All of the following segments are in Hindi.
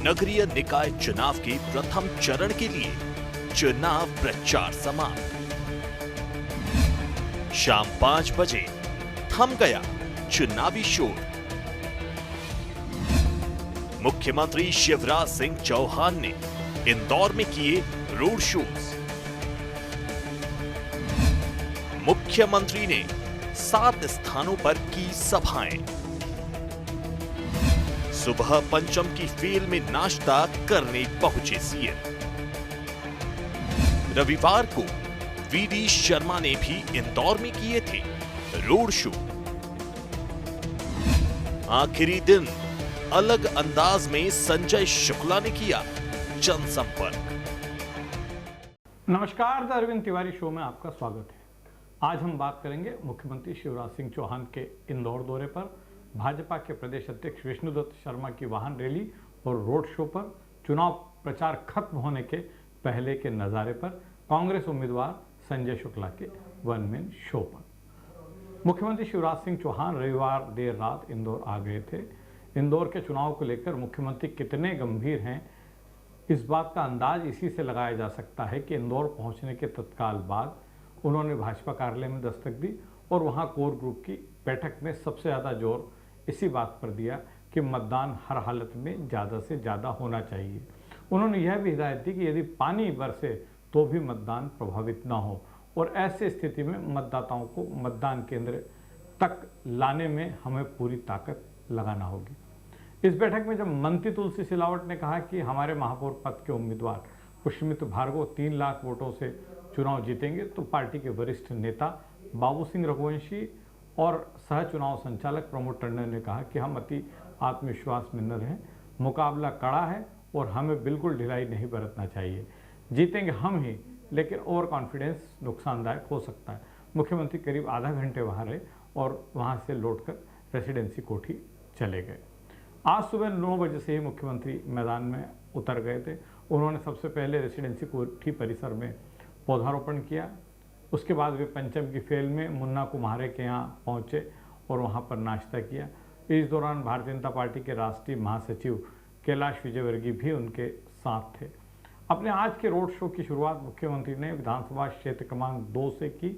नगरीय निकाय चुनाव के प्रथम चरण के लिए चुनाव प्रचार समाप्त। शाम 5 बजे थम गया चुनावी शोर। मुख्यमंत्री शिवराज सिंह चौहान ने इंदौर में किए रोड शोज। मुख्यमंत्री ने 7 स्थानों पर की सभाएं। सुबह पंचम की फील्ड में नाश्ता करने पहुंचे सीएम। रविवार को वीडी शर्मा ने भी इंदौर में किए थे रोड शो। आखिरी दिन अलग अंदाज में संजय शुक्ला ने किया जनसंपर्क। नमस्कार, द अरविंद तिवारी शो में आपका स्वागत है। आज हम बात करेंगे मुख्यमंत्री शिवराज सिंह चौहान के इंदौर दौरे पर, भाजपा के प्रदेश अध्यक्ष विष्णुदत्त शर्मा की वाहन रैली और रोड शो पर, चुनाव प्रचार खत्म होने के पहले के नज़ारे पर, कांग्रेस उम्मीदवार संजय शुक्ला के वन मैन शो पर। मुख्यमंत्री शिवराज सिंह चौहान रविवार देर रात इंदौर आ गए थे। इंदौर के चुनाव को लेकर मुख्यमंत्री कितने गंभीर हैं, इस बात का अंदाज इसी से लगाया जा सकता है कि इंदौर पहुंचने के तत्काल बाद उन्होंने भाजपा कार्यालय में दस्तक दी और वहां कोर ग्रुप की बैठक में सबसे ज़्यादा जोर इसी बात पर दिया कि मतदान हर हालत में ज़्यादा से ज़्यादा होना चाहिए। उन्होंने यह भी हिदायत दी कि यदि पानी बरसे तो भी मतदान प्रभावित न हो और ऐसी स्थिति में मतदाताओं को मतदान केंद्र तक लाने में हमें पूरी ताकत लगाना होगी। इस बैठक में जब मंत्री तुलसी सिलावट ने कहा कि हमारे महापौर पद के उम्मीदवार पुष्यमित्र भार्गव 3 लाख वोटों से चुनाव जीतेंगे, तो पार्टी के वरिष्ठ नेता बाबू सिंह रघुवंशी और सह चुनाव संचालक प्रमोद टंडन ने कहा कि हम अति आत्मविश्वास में न रहें, मुकाबला कड़ा है और हमें बिल्कुल ढिलाई नहीं बरतना चाहिए। जीतेंगे हम ही, लेकिन ओवर कॉन्फिडेंस नुकसानदायक हो सकता है। मुख्यमंत्री करीब आधा घंटे वहाँ रहे और वहाँ से लौटकर रेसिडेंसी कोठी चले गए। आज सुबह 9 बजे से ही मुख्यमंत्री मैदान में उतर गए थे। उन्होंने सबसे पहले रेसिडेंसी कोठी परिसर में पौधारोपण किया। उसके बाद वे पंचम की फेल में मुन्ना कुम्हारे के यहाँ पहुँचे और वहाँ पर नाश्ता किया। इस दौरान भारतीय जनता पार्टी के राष्ट्रीय महासचिव कैलाश विजयवर्गीय भी उनके साथ थे। अपने आज के रोड शो की शुरुआत मुख्यमंत्री ने विधानसभा क्षेत्र क्रमांक 2 से की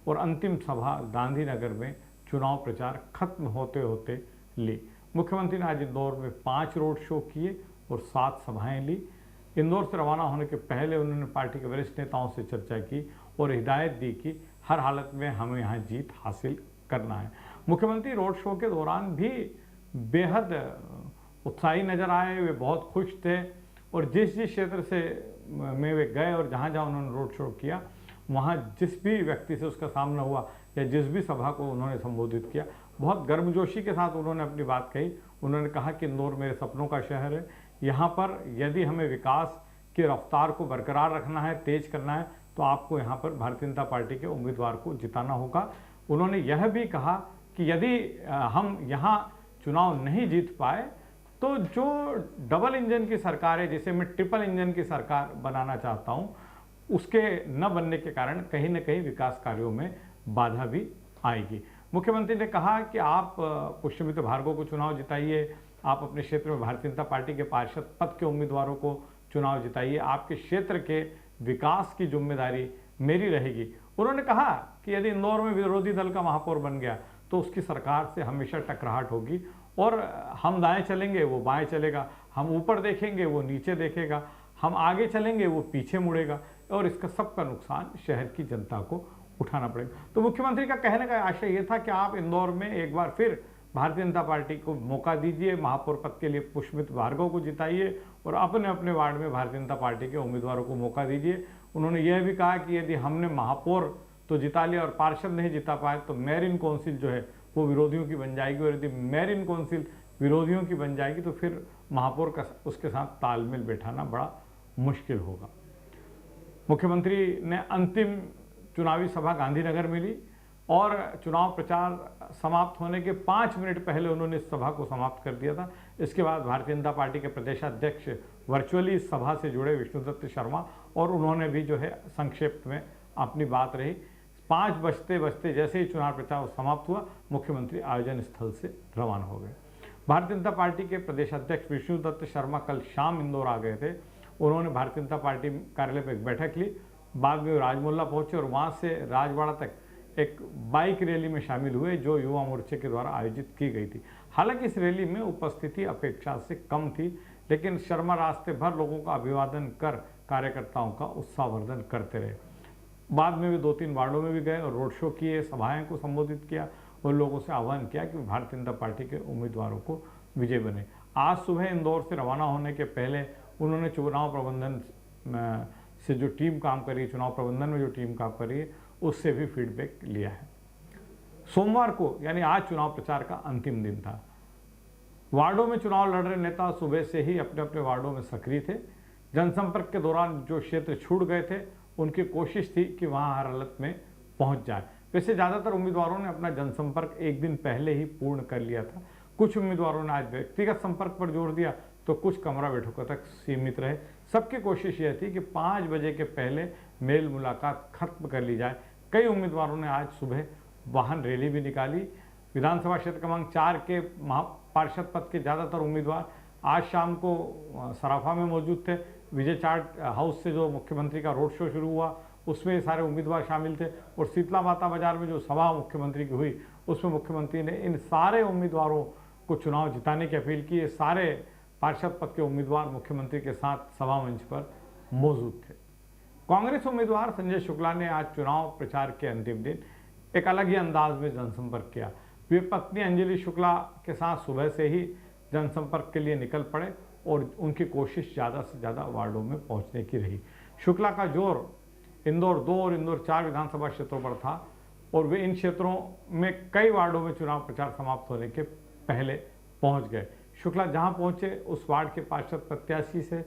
और अंतिम सभा गांधीनगर में चुनाव प्रचार खत्म होते होते ली। मुख्यमंत्री ने आज इंदौर में 5 रोड शो किए और 7 सभाएं ली। इंदौर से रवाना होने के पहले उन्होंने पार्टी के वरिष्ठ नेताओं से चर्चा की और हिदायत दी कि हर हालत में हमें यहाँ जीत हासिल करना है। मुख्यमंत्री रोड शो के दौरान भी बेहद उत्साही नजर आए। वे बहुत खुश थे और जिस क्षेत्र से में वे गए और जहाँ जहाँ उन्होंने रोड शो किया, वहाँ जिस भी व्यक्ति से उसका सामना हुआ या जिस भी सभा को उन्होंने संबोधित किया, बहुत गर्मजोशी के साथ उन्होंने अपनी बात कही। उन्होंने कहा कि इंदौर मेरे सपनों का शहर है। यहाँ पर यदि हमें विकास की रफ्तार को बरकरार रखना है, तेज करना है, तो आपको यहाँ पर भारतीय जनता पार्टी के उम्मीदवार को जिताना होगा। उन्होंने यह भी कहा कि यदि हम यहाँ चुनाव नहीं जीत पाए तो जो डबल इंजन की सरकार है, जिसे मैं ट्रिपल इंजन की सरकार बनाना चाहता हूँ, उसके न बनने के कारण कहीं न कहीं विकास कार्यों में बाधा भी आएगी। मुख्यमंत्री ने कहा कि आप पुष्यमित्र भार्गव को चुनाव जिताइए, आप अपने क्षेत्र में भारतीय जनता पार्टी के पार्षद पद के उम्मीदवारों को चुनाव जिताइए, आपके क्षेत्र के विकास की जिम्मेदारी मेरी रहेगी। उन्होंने कहा कि यदि इंदौर में विरोधी दल का महापौर बन गया तो उसकी सरकार से हमेशा टकराहट होगी और हम दाएं चलेंगे वो बाएं चलेगा, हम ऊपर देखेंगे वो नीचे देखेगा, हम आगे चलेंगे वो पीछे मुड़ेगा और इसका सबका नुकसान शहर की जनता को उठाना पड़ेगा। तो मुख्यमंत्री का कहने का आशय ये था कि आप इंदौर में एक बार फिर भारतीय जनता पार्टी को मौका दीजिए, महापौर पद के लिए पुष्यमित्र भार्गव को जिताइए और अपने अपने वार्ड में भारतीय जनता पार्टी के उम्मीदवारों को मौका दीजिए। उन्होंने यह भी कहा कि यदि हमने महापौर तो जिता लिया और पार्षद नहीं जिता पाए तो मेयर इन काउंसिल जो है वो विरोधियों की बन जाएगी और यदि मेयर इन काउंसिल विरोधियों की बन जाएगी तो फिर महापौर का उसके साथ तालमेल बैठाना बड़ा मुश्किल होगा। मुख्यमंत्री ने अंतिम चुनावी सभा गांधीनगर में ली और चुनाव प्रचार समाप्त होने के 5 मिनट पहले उन्होंने इस सभा को समाप्त कर दिया था। इसके बाद भारतीय जनता पार्टी के प्रदेशाध्यक्ष वर्चुअली इस सभा से जुड़े विष्णुदत्त शर्मा और उन्होंने भी जो है संक्षेप में अपनी बात रही। 5 बजते बजते जैसे ही चुनाव प्रचार समाप्त हुआ, मुख्यमंत्री आयोजन स्थल से रवाना हो गए। भारतीय जनता पार्टी के प्रदेश अध्यक्ष विष्णुदत्त शर्मा कल शाम इंदौर आ गए थे। उन्होंने भारतीय जनता पार्टी कार्यालय पर एक बैठक ली। बाद में राजमोहल्ला पहुंचे और वहां से राजवाड़ा तक एक बाइक रैली में शामिल हुए जो युवा मोर्चे के द्वारा आयोजित की गई थी। हालांकि इस रैली में उपस्थिति अपेक्षा से कम थी, लेकिन शर्मा रास्ते भर लोगों का अभिवादन कर कार्यकर्ताओं का उत्साहवर्धन करते रहे। बाद में भी 2-3 वार्डों में भी गए और रोड शो किए, सभाएं को संबोधित किया और लोगों से आह्वान किया कि भारतीय जनता पार्टी के उम्मीदवारों को विजय बने। आज सुबह इंदौर से रवाना होने के पहले उन्होंने चुनाव प्रबंधन से जो टीम काम कर रही है, चुनाव प्रबंधन में जो टीम काम कर रही है, उससे भी फीडबैक लिया है। सोमवार को यानी आज चुनाव प्रचार का अंतिम दिन था। वार्डों में चुनाव लड़ रहे नेता सुबह से ही अपने अपने वार्डों में सक्रिय थे। जनसंपर्क के दौरान जो क्षेत्र छूट गए थे उनकी कोशिश थी कि वहां हर हालत में पहुंच जाए। वैसे ज़्यादातर उम्मीदवारों ने अपना जनसंपर्क एक दिन पहले ही पूर्ण कर लिया था। कुछ उम्मीदवारों ने आज व्यक्तिगत संपर्क पर जोर दिया तो कुछ कमरा बैठकों तक सीमित रहे। सबकी कोशिश यह थी कि 5 बजे के पहले मेल मुलाकात खत्म कर ली जाए। कई उम्मीदवारों ने आज सुबह वाहन रैली भी निकाली। विधानसभा क्षेत्र क्रमांक 4 के पार्षद पद के ज़्यादातर उम्मीदवार आज शाम को सराफा में मौजूद थे। विजय चार्ट हाउस से जो मुख्यमंत्री का रोड शो शुरू हुआ उसमें सारे उम्मीदवार शामिल थे और शीतला माता बाजार में जो सभा मुख्यमंत्री की हुई उसमें मुख्यमंत्री ने इन सारे उम्मीदवारों को चुनाव जिताने की अपील की। सारे पार्षद पद के उम्मीदवार मुख्यमंत्री के साथ सभा मंच पर मौजूद थे। कांग्रेस उम्मीदवार संजय शुक्ला ने आज चुनाव प्रचार के अंतिम दिन एक अलग ही अंदाज में जनसंपर्क किया। वे पत्नी अंजलि शुक्ला के साथ सुबह से ही जनसंपर्क के लिए निकल पड़े और उनकी कोशिश ज़्यादा से ज़्यादा वार्डों में पहुंचने की रही। शुक्ला का जोर इंदौर 2 और इंदौर 4 विधानसभा क्षेत्रों पर था और वे इन क्षेत्रों में कई वार्डों में चुनाव प्रचार समाप्त होने के पहले पहुंच गए। शुक्ला जहां पहुंचे उस वार्ड के पार्षद प्रत्याशी से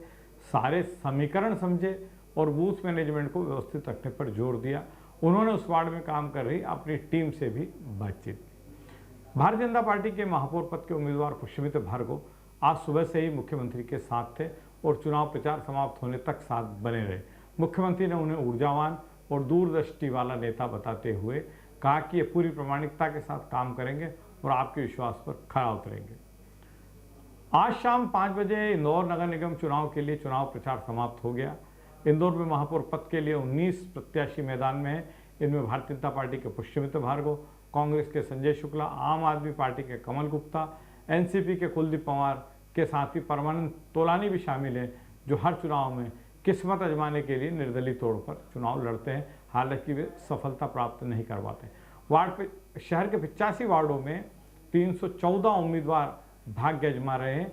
सारे समीकरण समझे और बूथ मैनेजमेंट को व्यवस्थित रखने पर जोर दिया। उन्होंने उस वार्ड में काम कर रही अपनी टीम से भी बातचीत की। भारतीय जनता पार्टी के महापौर पद के उम्मीदवार पुष्यमित्र भार्गव आज सुबह से ही मुख्यमंत्री के साथ थे और चुनाव प्रचार समाप्त होने तक साथ बने रहे। मुख्यमंत्री ने उन्हें ऊर्जावान और दूरदृष्टि वाला नेता बताते हुए कहा कि ये पूरी प्रामाणिकता के साथ काम करेंगे और आपके विश्वास पर खरा उतरेंगे। आज शाम 5 बजे इंदौर नगर निगम चुनाव के लिए चुनाव प्रचार समाप्त हो गया। इंदौर में महापौर पद के लिए 19 प्रत्याशी मैदान में हैं। इनमें भारतीय जनता पार्टी के पुष्यमित्र भार्गव, कांग्रेस के संजय शुक्ला, आम आदमी पार्टी के कमल गुप्ता, एनसीपी के कुलदीप पंवार के साथ ही परमानंद तोलानी भी शामिल हैं, जो हर चुनाव में किस्मत आजमाने के लिए निर्दलीय तौर पर चुनाव लड़ते हैं। हालांकि वे सफलता प्राप्त नहीं कर पाते। वार्ड पे शहर के 85 वार्डों में 314 उम्मीदवार भाग्य आजमा रहे हैं।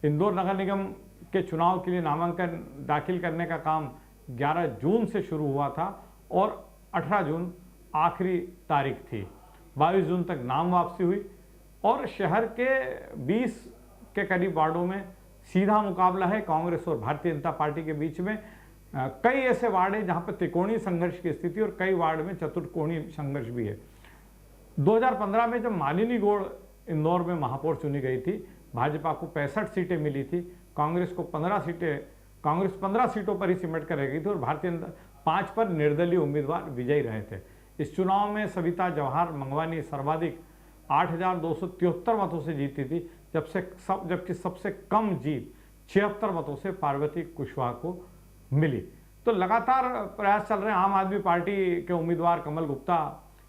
इंदौर नगर निगम के चुनाव के लिए नामांकन दाखिल करने का काम 11 जून से शुरू हुआ था और 18 जून आखिरी तारीख थी। 22 जून तक नाम वापसी हुई और शहर के 20 के करीब वार्डों में सीधा मुकाबला है कांग्रेस और भारतीय जनता पार्टी के बीच में। कई ऐसे वार्ड हैं जहां पर त्रिकोणीय संघर्ष की स्थिति और कई वार्ड में चतुर्कोणीय संघर्ष भी है। 2015 में जब मालिनी गौड़ इंदौर में महापौर चुनी गई थी, भाजपा को 65 सीटें मिली थी, कांग्रेस को 15 सीटें, कांग्रेस 15 सीटों पर ही सिमट कर रह गई थी और भारतीय जनता 5 पर निर्दलीय उम्मीदवार विजयी रहे थे। इस चुनाव में सविता जवाहर मंगवानी सर्वाधिक 8,273 मतों से जीती थी, जबकि सबसे कम जीत 76 मतों से पार्वती कुशवाहा को मिली। तो लगातार प्रयास चल रहे हैं। आम आदमी पार्टी के उम्मीदवार कमल गुप्ता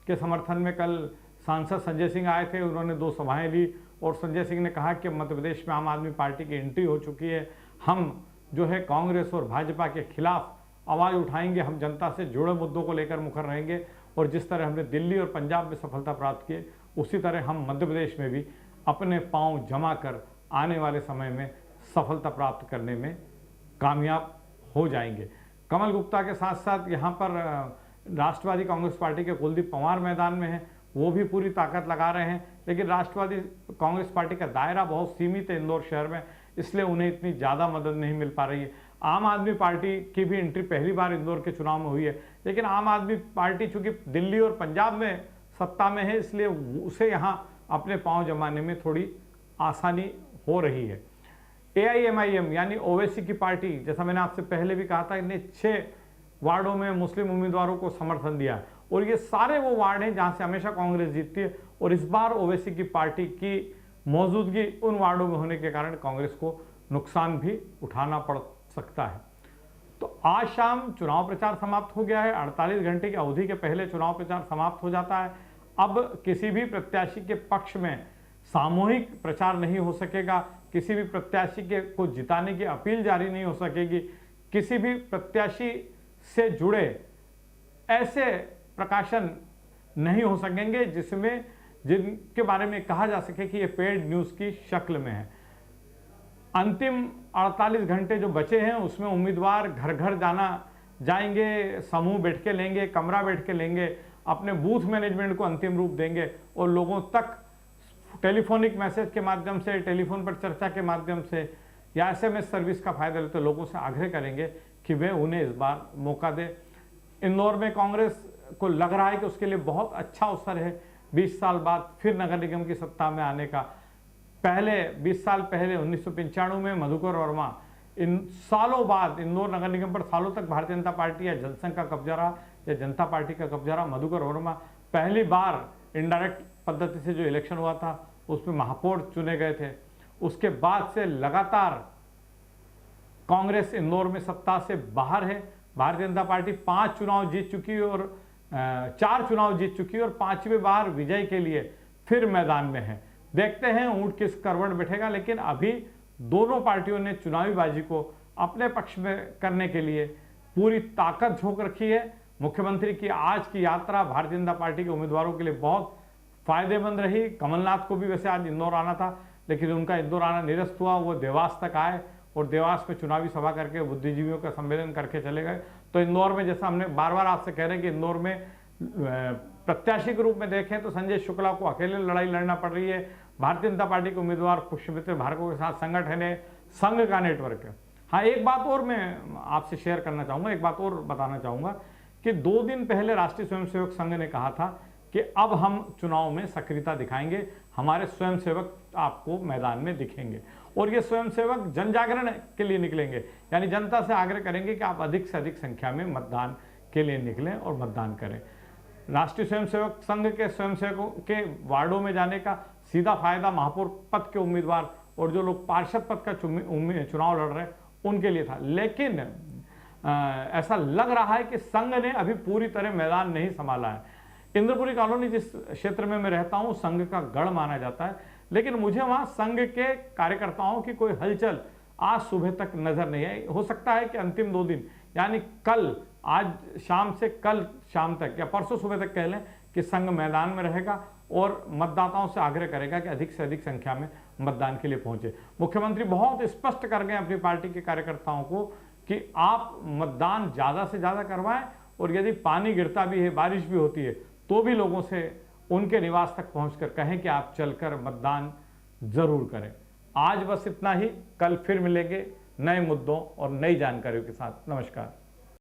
के समर्थन में कल सांसद संजय सिंह आए थे। उन्होंने 2 सभाएं ली और संजय सिंह ने कहा कि मध्य प्रदेश में आम आदमी पार्टी की एंट्री हो चुकी है, हम जो है कांग्रेस और भाजपा के खिलाफ आवाज़ उठाएंगे, हम जनता से जुड़े मुद्दों को लेकर मुखर रहेंगे और जिस तरह हमने दिल्ली और पंजाब में सफलता प्राप्त की उसी तरह हम मध्य प्रदेश में भी अपने पांव जमा कर आने वाले समय में सफलता प्राप्त करने में कामयाब हो जाएंगे। कमल गुप्ता के साथ साथ यहाँ पर राष्ट्रवादी कांग्रेस पार्टी के कुलदीप पंवार मैदान में हैं, वो भी पूरी ताकत लगा रहे हैं, लेकिन राष्ट्रवादी कांग्रेस पार्टी का दायरा बहुत सीमित है इंदौर शहर में, इसलिए उन्हें इतनी ज़्यादा मदद नहीं मिल पा रही है। आम आदमी पार्टी की भी एंट्री पहली बार इंदौर के चुनाव में हुई है, लेकिन आम आदमी पार्टी चूंकि दिल्ली और पंजाब में सत्ता में है, इसलिए उसे यहाँ अपने पांव जमाने में थोड़ी आसानी हो रही है। AIMIM यानी ओवैसी की पार्टी, जैसा मैंने आपसे पहले भी कहा था, इन्हें 6 वार्डों में मुस्लिम उम्मीदवारों को समर्थन दिया है और ये सारे वो वार्ड हैं जहाँ से हमेशा कांग्रेस जीतती है और इस बार ओवैसी की पार्टी की मौजूदगी उन वार्डों में होने के कारण कांग्रेस को नुकसान भी उठाना पड़ सकता है। तो आज शाम चुनाव प्रचार समाप्त हो गया है। 48 घंटे की अवधि के पहले चुनाव प्रचार समाप्त हो जाता है। अब किसी भी प्रत्याशी के पक्ष में सामूहिक प्रचार नहीं हो सकेगा, किसी भी प्रत्याशी के को जिताने की अपील जारी नहीं हो सकेगी, किसी भी प्रत्याशी से जुड़े ऐसे प्रकाशन नहीं हो सकेंगे जिनके बारे में कहा जा सके कि ये पेड न्यूज़ की शक्ल में है। अंतिम 48 घंटे जो बचे हैं उसमें उम्मीदवार घर घर जाएंगे, समूह बैठ के लेंगे, कमरा बैठ के लेंगे, अपने बूथ मैनेजमेंट को अंतिम रूप देंगे और लोगों तक टेलीफोनिक मैसेज के माध्यम से, टेलीफोन पर चर्चा के माध्यम से या एसएमएस सर्विस का फायदा लेते लोगों से आग्रह करेंगे कि वे उन्हें इस बार मौका दें। इंदौर में कांग्रेस को लग रहा है कि उसके लिए बहुत अच्छा अवसर है 20 साल बाद फिर नगर निगम की सत्ता में आने का। पहले 20 साल पहले 1995 में मधुकर वर्मा, इन सालों बाद इंदौर नगर निगम पर सालों तक भारतीय जनता पार्टी या जनसंघ का कब्जा रहा या जनता पार्टी का कब्जा रहा। मधुकर वर्मा पहली बार इनडायरेक्ट पद्धति से जो इलेक्शन हुआ था उसमें महापौर चुने गए थे। उसके बाद से लगातार कांग्रेस इंदौर में सत्ता से बाहर है। भारतीय जनता पार्टी 5 चुनाव जीत चुकी और 4 चुनाव जीत चुकी और 5वीं बार विजय के लिए फिर मैदान में है। देखते हैं ऊंट किस करवट बैठेगा, लेकिन अभी दोनों पार्टियों ने चुनावी बाजी को अपने पक्ष में करने के लिए पूरी ताकत झोंक रखी है। मुख्यमंत्री की आज की यात्रा भारतीय जनता पार्टी के उम्मीदवारों के लिए बहुत फायदेमंद रही। कमलनाथ को भी वैसे आज इंदौर आना था, लेकिन उनका इंदौर आना निरस्त हुआ। वो देवास तक आए और देवास में चुनावी सभा करके बुद्धिजीवियों का सम्मेलन करके चले गए। तो इंदौर में, जैसा हमने बार बार आपसे कह रहे हैं कि इंदौर में प्रत्याशी के रूप में देखें तो संजय शुक्ला को अकेले लड़ाई लड़ना पड़ रही है। भारतीय जनता पार्टी के उम्मीदवार पुष्पमित्र भार्गव के साथ संगठन है, संघ का नेटवर्क है। हाँ, एक बात और मैं आपसे शेयर करना चाहूँगा, एक बात और बताना चाहूँगा कि 2 दिन पहले राष्ट्रीय स्वयंसेवक संघ ने कहा था कि अब हम चुनाव में सक्रियता दिखाएंगे, हमारे स्वयंसेवक आपको मैदान में दिखेंगे। और ये स्वयंसेवक जन जागरण के लिए निकलेंगे, यानी जनता से आग्रह करेंगे कि आप अधिक से अधिक संख्या में मतदान के लिए निकलें और मतदान करें। राष्ट्रीय स्वयंसेवक संघ के स्वयंसेवकों के वार्डों में जाने का सीधा फायदा महापौर पद के उम्मीदवार और जो लोग पार्षद पद का चुनाव लड़ रहे हैं उनके लिए था। लेकिन ऐसा लग रहा है कि संघ ने अभी पूरी तरह मैदान नहीं संभाला है। इंद्रपुरी कॉलोनी जिस क्षेत्र में मैं रहता हूं, संघ का गढ़ माना जाता है, लेकिन मुझे वहां संघ के कार्यकर्ताओं की कोई हलचल आज सुबह तक नजर नहीं आई। हो सकता है कि अंतिम 2 दिन, यानी कल, आज शाम से कल शाम तक या परसों सुबह तक कह लें कि संघ मैदान में रहेगा और मतदाताओं से आग्रह करेगा कि अधिक से अधिक संख्या में मतदान के लिए पहुंचे। मुख्यमंत्री बहुत स्पष्ट कर गए अपनी पार्टी के कार्यकर्ताओं को कि आप मतदान ज़्यादा से ज़्यादा करवाएं और यदि पानी गिरता भी है, बारिश भी होती है, तो भी लोगों से उनके निवास तक पहुंचकर कहें कि आप चलकर मतदान जरूर करें। आज बस इतना ही, कल फिर मिलेंगे नए मुद्दों और नई जानकारियों के साथ। नमस्कार।